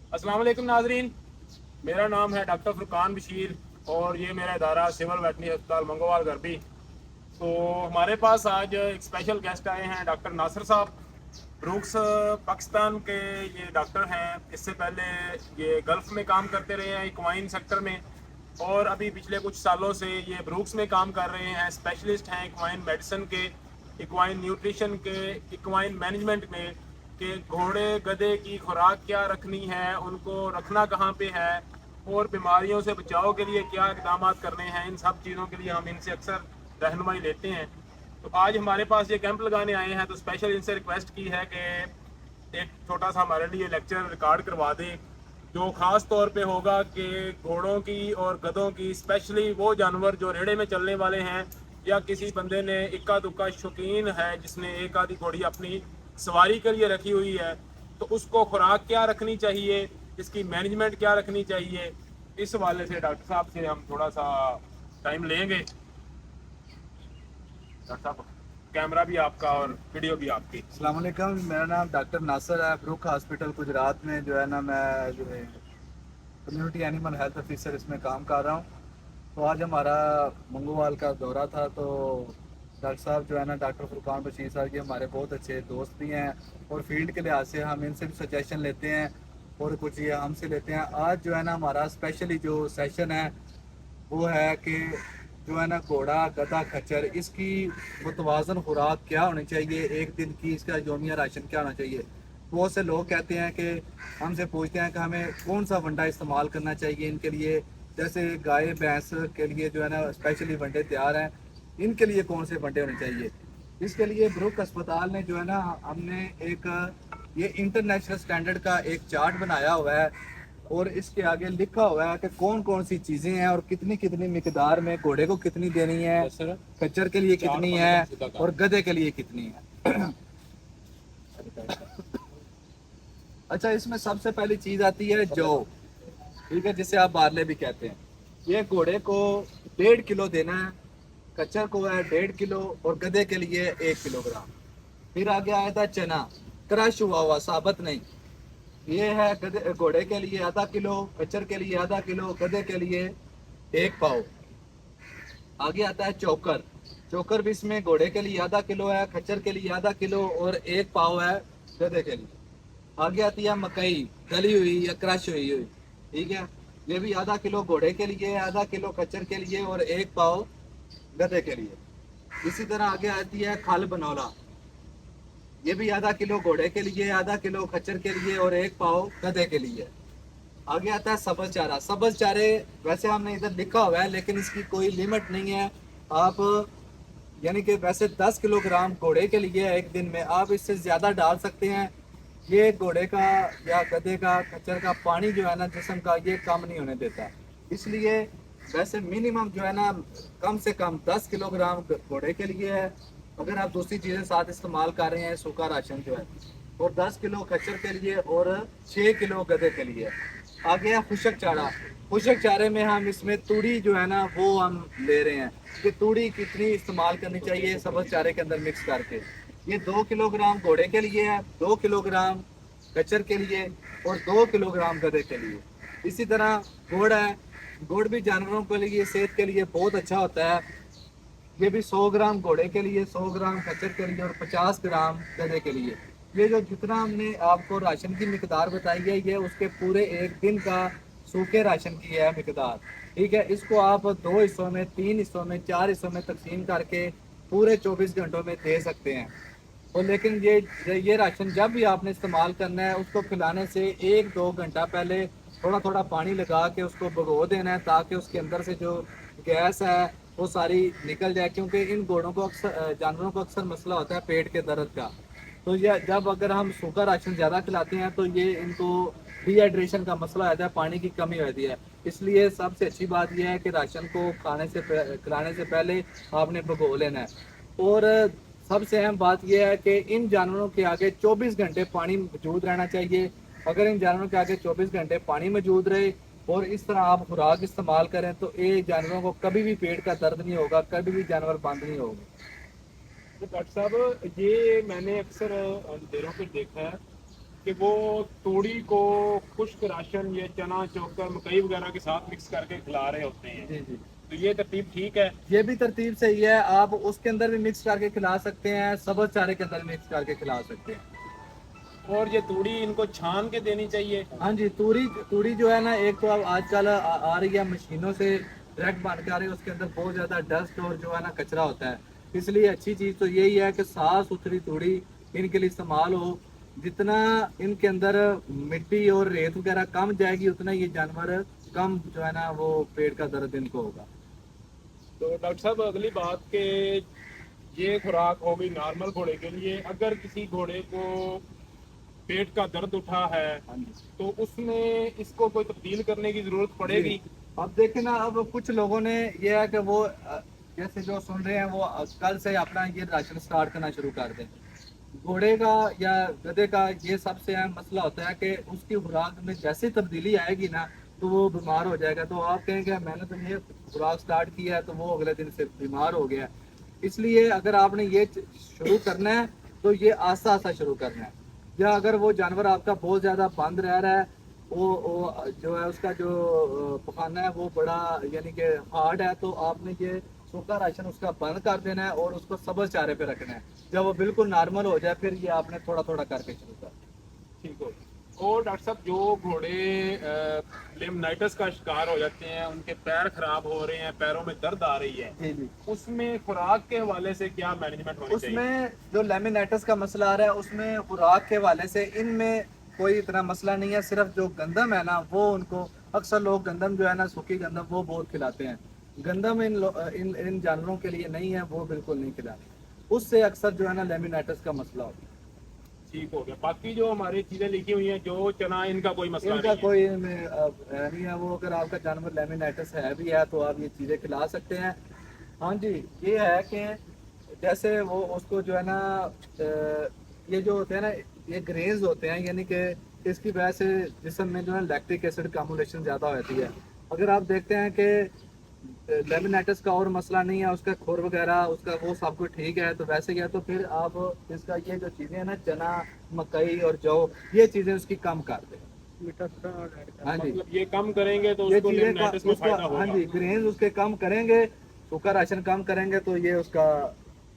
अस्सलाम वालेकुम नाजरीन, मेरा नाम है डॉक्टर फुरकान बशीर और ये मेरा इदारा सिविल वेटनरी अस्पताल मंगोवाल गरबी। तो हमारे पास आज एक स्पेशल गेस्ट आए हैं, डॉक्टर नासिर साहब। ब्रूक्स पाकिस्तान के ये डॉक्टर हैं। इससे पहले ये गल्फ़ में काम करते रहे हैं, इक्वाइन सेक्टर में, और अभी पिछले कुछ सालों से ये ब्रूक्स में काम कर रहे हैं। स्पेशलिस्ट हैं इक्वाइन मेडिसिन के, इक्वाइन न्यूट्रिशन के, इक्वाइन मैनेजमेंट में, कि घोड़े गधे की खुराक क्या रखनी है, उनको रखना कहाँ पे है, और बीमारियों से बचाव के लिए क्या इकदाम करने हैं। इन सब चीज़ों के लिए हम इनसे अक्सर रहनुमाई लेते हैं। तो आज हमारे पास ये कैंप लगाने आए हैं, तो स्पेशल इनसे रिक्वेस्ट की है कि एक छोटा सा हमारे लिए लेक्चर रिकॉर्ड करवा दें, जो ख़ास तौर पे होगा कि घोड़ों की और गधों की, स्पेशली वो जानवर जो रेड़े में चलने वाले हैं, या किसी बंदे ने इक्का दुक्का शौकीन है जिसने एक आधी घोड़ी अपनी सवारी के लिए रखी हुई है, तो उसको खुराक क्या रखनी चाहिए, इसकी मैनेजमेंट क्या रखनी चाहिए। इस हवाले से डॉक्टर साहब से हम थोड़ा सा टाइम लेंगे। डॉक्टर साहब, कैमरा भी आपका और वीडियो भी आपकी। अस्सलाम वालेकुम, मेरा नाम डॉक्टर नासिर है। ब्रुक हॉस्पिटल गुजरात में जो है ना, मैं जो है कम्युनिटी एनिमल हेल्थ ऑफिसर इसमें काम कर रहा हूँ। तो आज हमारा मंगोवाल का दौरा था, तो डॉक्टर साहब जो है ना, डॉक्टर फुरकान बशीर साहब, ये हमारे बहुत अच्छे दोस्त भी हैं, और फील्ड के लिहाज से हम इनसे भी सजेशन लेते हैं और कुछ ये हमसे लेते हैं। आज जो है ना, हमारा स्पेशली जो सेशन है वो है कि जो है ना, घोड़ा गधा खच्चर, इसकी मुतवाजन खुराक क्या होनी चाहिए, एक दिन की इसका योमिया राशन क्या होना चाहिए। बहुत से लोग कहते हैं कि हमसे पूछते हैं कि हमें कौन सा वंडा इस्तेमाल करना चाहिए इनके लिए। जैसे गाय भैंस के लिए जो है ना स्पेशली वंडे तैयार हैं, इनके लिए कौन से वंडे होने चाहिए। इसके लिए ब्रुक अस्पताल ने जो है ना, हमने एक ये इंटरनेशनल स्टैंडर्ड का एक चार्ट बनाया हुआ है, और इसके आगे लिखा हुआ है कि कौन कौन सी चीजें हैं और कितनी कितनी मिकदार में घोड़े को कितनी देनी है, खच्चर के लिए कितनी है, और गधे के लिए कितनी है। अच्छा, इसमें सबसे पहली चीज आती है जौ, ठीक है, जिसे आप बारले भी कहते हैं। ये घोड़े को 1.5 किलो देना है, खच्चर को है 1.5 किलो, और गधे के लिए 1 किलोग्राम। फिर आगे आया था चना, क्रश हुआ हुआ, साबत नहीं। ये है घोड़े के लिए ½ किलो, खच्चर के लिए ½ किलो, गधे के लिए 1 पाव। आगे आता है चोकर। चोकर भी इसमें घोड़े के लिए ½ किलो है, खच्चर के लिए ½ किलो, और 1 पाव है गधे के लिए। आगे आती है मकई, दली हुई या क्रश हुई हुई, ठीक है। ये भी ½ किलो घोड़े के लिए, ½ किलो खच्चर के लिए, और 1 पाव गधे के लिए। इसी तरह आगे आती है खल बनौला। ये भी ½ किलो घोड़े के लिए, ½ किलो खच्चर के लिए, और 1 पाव गधे के लिए। आगे आता है सब्ज चारा। सब्ज चारे वैसे हमने इधर लिखा हुआ है, लेकिन इसकी कोई लिमिट नहीं है। आप यानी कि वैसे 10 किलोग्राम घोड़े के लिए एक दिन में, आप इससे ज़्यादा डाल सकते हैं। ये घोड़े का या गधे का खच्चर का पानी जो है ना, जिस्म का, ये कम नहीं होने देता। इसलिए वैसे मिनिमम जो है ना, कम से कम 10 किलोग्राम घोड़े के लिए है। अगर आप दूसरी चीज़ें साथ इस्तेमाल कर रहे हैं, सूखा राशन जो है, और 10 किलो खच्चर के लिए, और 6 किलो गधे के लिए। आ गया खुशक चारा। खुशक चारे में हम इसमें तूड़ी जो है ना, वो हम ले रहे हैं कि तूड़ी कितनी इस्तेमाल करनी चाहिए सब्ज चारे के अंदर मिक्स करके। ये 2 किलोग्राम घोड़े के लिए है, 2 किलोग्राम खच्चर के लिए, और 2 किलोग्राम गधे के लिए। इसी तरह गुड़ है। गुड़ भी जानवरों के लिए, सेहत के लिए बहुत अच्छा होता है। ये भी 100 ग्राम घोड़े के लिए, 100 ग्राम खच्चर के लिए, और 50 ग्राम गधे के लिए। ये जो जितना हमने आपको राशन की मिकदार बताई है, ये उसके पूरे एक दिन का सूखे राशन की है मिकदार, ठीक है। इसको आप 2 हिस्सों में, 3 हिस्सों में, 4 हिस्सों में तकसीम करके पूरे 24 घंटों में दे सकते हैं। और लेकिन ये राशन जब भी आपने इस्तेमाल करना है, उसको खिलाने से 1-2 घंटा पहले थोड़ा थोड़ा पानी लगा के उसको भिगो देना है, ताकि उसके अंदर से जो गैस है वो सारी निकल जाए। क्योंकि इन घोड़ों को अक्सर, जानवरों को अक्सर मसला होता है पेट के दर्द का। तो ये जब अगर हम सूखा राशन ज़्यादा खिलाते हैं, तो ये इनको डिहाइड्रेशन का मसला आता है, पानी की कमी होती है। इसलिए सबसे अच्छी बात यह है कि राशन को खिलाने से पहले आपने भिगो लेना है। और सबसे अहम बात यह है कि इन जानवरों के आगे 24 घंटे पानी मौजूद रहना चाहिए। अगर इन जानवरों के आगे 24 घंटे पानी मौजूद रहे और इस तरह आप खुराक इस्तेमाल करें, तो ये जानवरों को कभी भी पेट का दर्द नहीं होगा, कभी भी जानवर बंद नहीं होगा। तो डॉक्टर साहब, ये मैंने अक्सर अंधेरों पे देखा है کہ وہ توڑی کو خشک راشن یا چنا چوکر مکئی وغیرہ کے ساتھ مکس کر کے کھلا رہے ہوتے ہیں. جی جی تو یہ ترتیب ٹھیک ہے. یہ بھی ترتیب صحیح ہے. آپ اس کے اندر بھی مکس کر کے کھلا سکتے ہیں, سبز چارے کے اندر مکس کر کے کھلا سکتے ہیں. اور یہ توڑی ان کو چھان کے دینی چاہیے. ہاں جی, توڑی جو ہے نا, ایک تو اب آج کل آ رہی ہے مشینوں سے ڈائریکٹ بن کے آ رہی ہے, اس کے اندر بہت زیادہ ڈسٹ اور جو ہے نا کچرا ہوتا ہے. اس لیے اچھی چیز تو یہی ہے کہ صاف ستھری توڑی ان کے لیے استعمال ہو. جتنا ان کے اندر مٹی اور ریت وغیرہ کم جائے گی, اتنا یہ جانور کم جو ہے نا وہ پیٹ کا درد ان کو ہوگا. تو ڈاکٹر صاحب اگلی بات کہ یہ خوراک ہو گئی نارمل گھوڑے کے لیے. اگر کسی گھوڑے کو پیٹ کا درد اٹھا ہے تو اس میں اس کو کوئی تبدیل کرنے کی ضرورت پڑے گی؟ اب دیکھیں نا, اب کچھ لوگوں نے یہ ہے کہ وہ جیسے جو سن رہے ہیں وہ کل سے اپنا یہ راشن سٹارٹ کرنا شروع کر دیں. گھوڑے کا یا گدھے کا یہ سب سے اہم مسئلہ ہوتا ہے کہ اس کی خوراک میں جیسی تبدیلی آئے گی نا تو وہ بیمار ہو جائے گا. تو آپ کہیں گے میں نے تو یہ خوراک سٹارٹ کیا ہے تو وہ اگلے دن سے بیمار ہو گیا. اس لیے اگر آپ نے یہ شروع کرنا ہے تو یہ آہستہ آہستہ شروع کرنا ہے. یا اگر وہ جانور آپ کا بہت زیادہ بند رہ رہا ہے, وہ جو ہے اس کا جو پخانا ہے وہ بڑا یعنی کہ ہارڈ ہے, تو آپ نے یہ سوکھا راشن اس کا بند کر دینا ہے اور اس کو سبز چارے پہ رکھنا ہے. جب وہ بالکل نارمل ہو جائے پھر یہ آپ نے تھوڑا تھوڑا کر کے شروع کر. ٹھیک ہو. اور ڈاکٹر صاحب جو گھوڑے لیمنائٹس کا شکار ہو جاتے ہیں, ان کے پیر خراب ہو رہے ہیں, پیروں میں درد آ رہی ہے, جی جی, اس میں خوراک کے حوالے سے کیا مینجمنٹ ہونی اس چاہیے؟ میں جو لیمینائٹس کا مسئلہ آ رہا ہے اس میں خوراک کے حوالے سے ان میں کوئی اتنا مسئلہ نہیں ہے. صرف جو گندم ہے نا وہ ان کو اکثر لوگ گندم جو ہے نا سوکھی گندم وہ بہت کھلاتے ہیں. گندم ان جانوروں کے لیے نہیں ہے, وہ بالکل نہیں کھلاتے. اس سے اکثر جو ہے نا لیمینائٹس کا مسئلہ ہوتا ہے. ٹھیک ہو گیا. باقی جو ہماری چیزیں لکھی ہوئی ہیں جو چنا, ان کا کوئی مسئلہ ان کا نہیں ہے. کوئی نہیں ہے. وہ اگر آپ کا جانور لیمینائٹس ہے بھی ہے تو آپ یہ چیزیں کھلا سکتے ہیں. ہاں جی, یہ ہے کہ جیسے وہ اس کو جو ہے نا یہ جو ہوتے ہیں نا یہ گرینز ہوتے ہیں, یعنی کہ اس کی وجہ سے جسم میں جو ہے لیکٹک ایسڈ کامولیشن زیادہ ہوتی ہے. اگر آپ دیکھتے ہیں کہ لیمینائٹس کا اور مسئلہ نہیں ہے, اس کا کھور وغیرہ اس کا وہ سب کچھ ٹھیک ہے, تو ویسے کیا تو پھر آپ اس کا یہ جو چیزیں ہیں نا چنا مکئی اور جو یہ چیزیں اس کی کم کر دیں. ہاں جی, مطلب یہ کم کریں گے تو اس یہ کو چیزیں لیمنائٹس میں اس کا فائدہ ہاں ہوگا. جی گرینز اس کے کم کریں گے, سوکھا راشن کم کریں گے تو یہ اس کا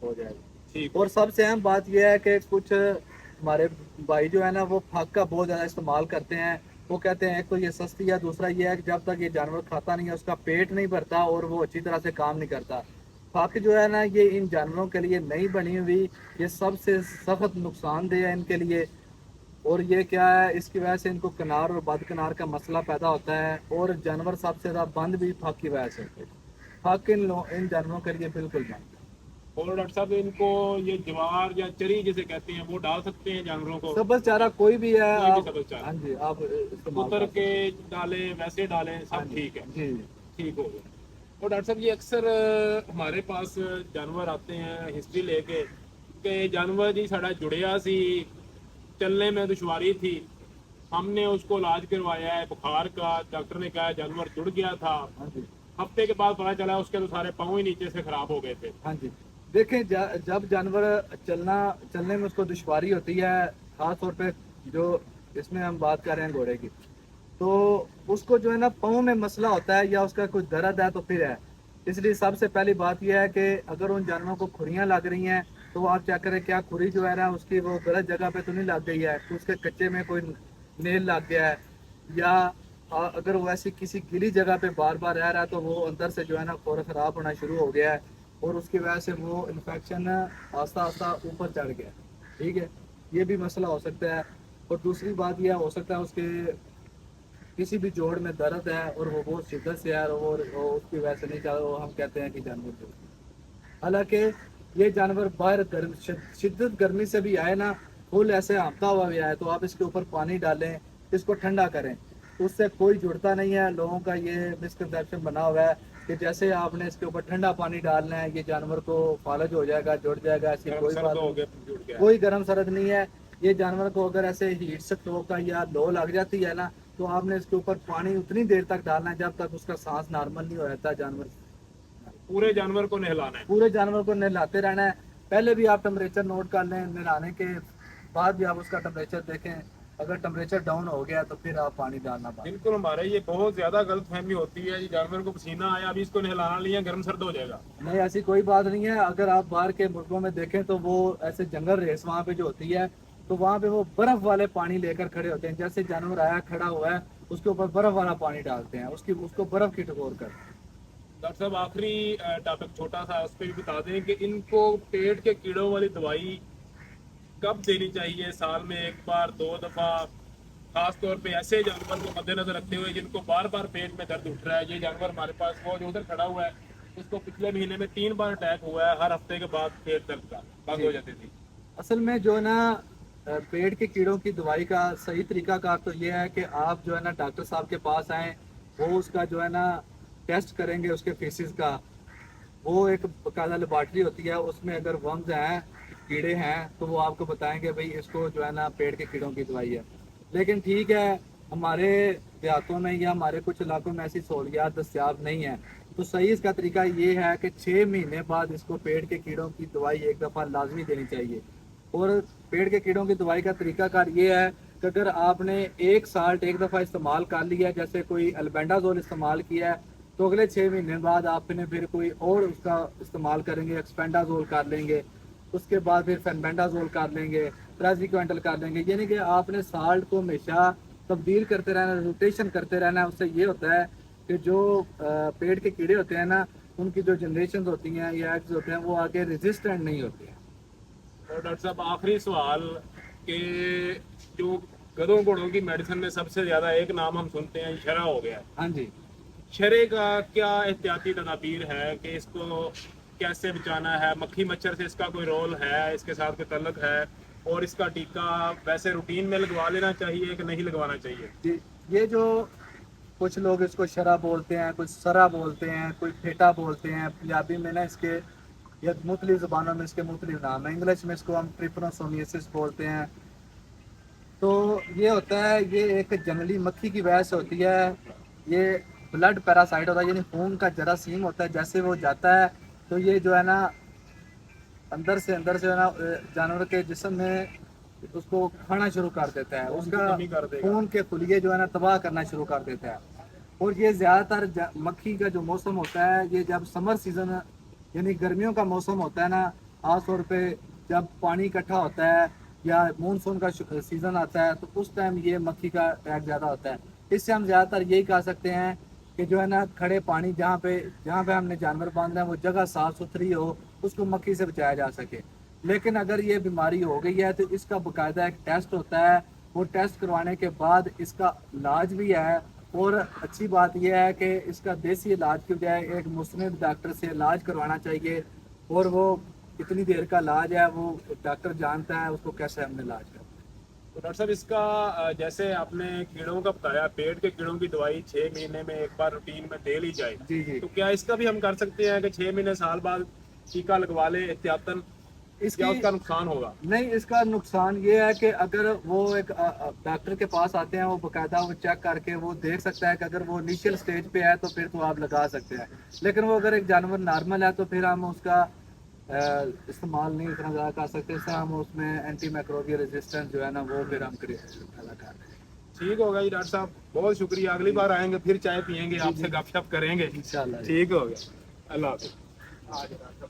ہو جائے گا. ٹھیک اور ہو. سب سے اہم بات یہ ہے کہ کچھ ہمارے بھائی جو ہے نا وہ پھاگ کا بہت زیادہ استعمال کرتے ہیں. وہ کہتے ہیں ایک تو یہ سستی ہے, دوسرا یہ ہے کہ جب تک یہ جانور کھاتا نہیں ہے اس کا پیٹ نہیں بھرتا اور وہ اچھی طرح سے کام نہیں کرتا. پھاگ جو ہے نا یہ ان جانوروں کے لیے نہیں بنی ہوئی, یہ سب سے سخت نقصان دہ ہے ان کے لیے. اور یہ کیا ہے, اس کی وجہ سے ان کو کنار اور بد کنار کا مسئلہ پیدا ہوتا ہے, اور جانور سب سے زیادہ بند بھی پھاگ کی وجہ سے ہوتے ہیں. پھاگ ان جانوروں کے لیے بالکل بند. اور ڈاکٹر صاحب ان کو یہ جوار یا چری جسے کہتے ہیں وہ ڈال سکتے ہیں جانوروں کو؟ سبز چارہ کوئی بھی ہے کوئی بھی آپ, سبز چارہ ہاں جی آپ استعمال کتر کر کے سکتے ہیں. ڈالیں ویسے ڈالیں ہاں سب جی ٹھیک ہے. جی ٹھیک ہو گیا. اور ڈاکٹر صاحب یہ اکثر ہمارے پاس جانور آتے ہیں ہسٹری لے کے کہ جانور جی ساڑا جڑیا سی, چلنے میں دشواری تھی, ہم نے اس کو علاج کروایا ہے بخار کا, ڈاکٹر نے کہا جانور جڑ گیا تھا, ہاں جی ہفتے کے بعد پتا چلا اس کے تو سارے پاؤں ہی نیچے سے خراب ہو گئے تھے. ہاں جی. دیکھیں جب جانور چلنے میں اس کو دشواری ہوتی ہے, خاص طور پہ جو اس میں ہم بات کر رہے ہیں گھوڑے کی, تو اس کو جو ہے نا پاؤں میں مسئلہ ہوتا ہے یا اس کا کچھ درد ہے تو پھر ہے. اس لیے سب سے پہلی بات یہ ہے کہ اگر ان جانوروں کو کھریاں لگ رہی ہیں تو آپ چیک کریں کیا کھری جو ہے نا اس کی وہ غلط جگہ پہ تو نہیں لگ گئی ہے, تو اس کے کچے میں کوئی نیل لگ گیا ہے, یا اگر وہ ایسی کسی گیلی جگہ پہ بار بار رہ رہا ہے تو وہ اندر سے جو ہے نا خور خراب ہونا شروع ہو گیا ہے, اور اس کی وجہ سے وہ انفیکشن آہستہ آہستہ اوپر چڑھ گیا. ٹھیک ہے, یہ بھی مسئلہ ہو سکتا ہے. اور دوسری بات یہ ہو سکتا ہے اس کے کسی بھی جوڑ میں درد ہے اور وہ بہت شدت سے ہے اور اس کی وجہ سے نہیں چاہے, ہم کہتے ہیں کہ جانور جو, حالانکہ یہ جانور باہر شدت گرمی سے بھی آئے نا, پھول ایسے ہانپتا ہوا بھی آئے تو آپ اس کے اوپر پانی ڈالیں, اس کو ٹھنڈا کریں, اس سے کوئی جڑتا نہیں ہے. لوگوں کا یہ مسکنسیپشن بنا ہوا ہے کہ جیسے آپ نے اس کے اوپر ٹھنڈا پانی ڈالنا ہے یہ جانور کو فالج ہو جائے گا, جڑ جائے گا, ایسی گرم کوئی سرد بات ہو نہیں. گیا جڑ گیا. کوئی گرم سرد نہیں ہے. یہ جانور کو اگر ایسے ہیٹ سٹروک کا یا لو لگ جاتی ہے نا تو آپ نے اس کے اوپر پانی اتنی دیر تک ڈالنا ہے جب تک اس کا سانس نارمل نہیں ہو جاتا جانور. پورے جانور کو نہلانا ہے. پورے جانور کو نہلاتے رہنا ہے. پہلے بھی آپ ٹمپریچر نوٹ کر لیں, نہلانے کے بعد بھی آپ اس کا ٹمپریچر دیکھیں. अगर टेम्परेचर डाउन हो गया तो फिर आप पानी डालना बंद। बिल्कुल, हमारे ये बहुत ज्यादा गलत फहमी होती है, ये जानवर को पसीना आया अभी इसको नहलाना लिया गर्म सर्द हो जाएगा। नहीं, ऐसी कोई बात नहीं है। अगर आप बाहर के मुल्कों में देखें तो वो ऐसे जंगल रेस वहाँ पे जो होती है, तो वहाँ पे वो बर्फ वाले पानी लेकर खड़े होते हैं। जैसे जानवर आया खड़ा हुआ है, उसके ऊपर बर्फ वाला पानी डालते हैं, उसको बर्फ की टकोर कर। डॉक्टर साहब आखिरी टॉपिक छोटा सा उस पर भी बता दें कि इनको पेट के कीड़ों वाली दवाई कब देनी चाहिए, साल में एक बार, 2 दफा, खास तौर पे ऐसे जानवर को मद्देनजर रखते हुए जिनको बार बार पेट में दर्द उठ रहा है। ये जानवर हमारे पास वो जो उधर खड़ा हुआ है, उसको पिछले महीने में 3 बार अटैक हुआ है, हर हफ्ते के बाद पेट दर्द का बंद हो जाती थी। असल में जो है ना, पेट के कीड़ों की दवाई का सही तरीकाकार तो ये है कि आप जो है ना डॉक्टर साहब के पास आएँ, वो उसका जो है ना टेस्ट करेंगे उसके फीसिस का। वो एक बाकायदा लेबॉर्ट्री होती है, उसमें अगर वर्म्स हैं, कीड़े हैं, तो वो आपको बताएंगे भाई इसको जो है ना पेट के कीड़ों की दवाई है। लेकिन ठीक है, हमारे देहातों में या हमारे कुछ इलाकों में ऐसी सहूलियात दस्तियाब नहीं है, तो सही इसका तरीका ये है कि 6 महीने बाद इसको पेट के कीड़ों की दवाई एक दफ़ा लाजमी देनी चाहिए। और पेट के कीड़ों की दवाई का तरीकाकार ये है कि अगर आपने एक साल्ट एक दफ़ा इस्तेमाल कर लिया, जैसे कोई अल्बेंडाजोल इस्तेमाल किया है, तो अगले 6 महीने बाद आपने फिर कोई और उसका इस्तेमाल करेंगे, एक्सपेंडाजोल कर लेंगे, उसके बाद फिर फेनबेंडाजोल कर लेंगे, प्राजिक्वेंटल कर लेंगे। यानी कि आपने साल्ट को हमेशा तब्दील करते रहना, रोटेशन करते रहना है। उससे ये होता है कि जो पेट के कीड़े होते हैं ना, उनकी जो जनरेशन होती हैं या एग्स होते हैं, वो आगे रेजिस्टेंट नहीं होते हैं। और डॉक्टर साहब आखिरी सवाल कि जो गधों घोड़ों की मेडिसिन में सबसे ज्यादा एक नाम हम सुनते हैं, शरा हो गया। हाँ जी। शरे का क्या एहतियाती तदाबीर है कि इसको कैसे बचाना है, मक्खी मच्छर से इसका कोई रोल है, इसके साथ कोई तल्लुक है, और इसका टीका वैसे रूटीन में लगवा लेना चाहिए कि नहीं लगवाना चाहिए? जी, ये जो कुछ लोग इसको शरा बोलते हैं, कुछ सरा बोलते हैं, कोई फेटा बोलते हैं। पंजाबी में ना इसके या मुख्तलिफ ज़बानों में इसके मुख्तलिफ नाम है। इंग्लिश में इसको हम ट्रिपनोसोमियासिस बोलते हैं। तो ये होता है, ये एक जंगली मक्खी की वजह से होती है। ये ब्लड पैरासाइट होता है, यानी खून का जरासीम होता है। जैसे वो जाता है तो ये जो है ना अंदर से जो है ना जानवर के जिस्म में उसको खाना शुरू कर देता है, उसका कमी कर देगा। खून के खुलिये जो है ना तबाह करना शुरू कर देता है। और ये ज़्यादातर मक्खी का जो मौसम होता है, ये जब समर सीजन यानी गर्मियों का मौसम होता है ना, खास तौर पे जब पानी इकट्ठा होता है या मानसून का सीज़न आता है, तो उस टाइम ये मक्खी का अटैक ज़्यादा होता है। इससे हम ज़्यादातर यही कह सकते हैं कि जो है ना खड़े पानी जहाँ पे हमने जानवर बांधना है, वो जगह साफ़ सुथरी हो, उसको मक्खी से बचाया जा सके। लेकिन अगर ये बीमारी हो गई है तो इसका बाकायदा एक टेस्ट होता है। वो टेस्ट करवाने के बाद इसका इलाज भी है। और अच्छी बात यह है कि इसका देसी इलाज की बजाय एक मुस्लिम डॉक्टर से इलाज करवाना चाहिए। और वो कितनी देर का इलाज है वो डॉक्टर जानता है, उसको कैसे हमने इलाज करना है। तो डॉक्टर साहब इसका जैसे आपने कीड़ों का बताया, पेट के कीड़ों की दवाई 6 महीने में एक बार रूटीन में दे ली जाए, जी जी। तो क्या इसका भी हम कर सकते हैं कि 6 महीने साल बाद टीका लगवा ले एहतियातन, इसकी क्या उसका नुकसान होगा? नहीं, इसका नुकसान ये है कि अगर वो एक डॉक्टर के पास आते हैं, वो बाकायदा वो चेक करके वो देख सकता है कि अगर वो इनिशियल स्टेज पे है तो फिर तो आप लगा सकते हैं। लेकिन वो अगर एक जानवर नॉर्मल है तो फिर हम उसका इस्तेमाल नहीं इतना ज़्यादा कर सकते। इससे हम उसमें एंटी माइक्रोबियल रेजिस्टेंस जो है ना वो फिर हम पैदा कर रहे हैं। ठीक होगा जी डॉक्टर साहब, बहुत शुक्रिया। अगली बार आएंगे फिर चाय पियेंगे, आपसे गपशप करेंगे। इंशाल्लाह। ठीक हो गया, अल्लाह हाफिज़।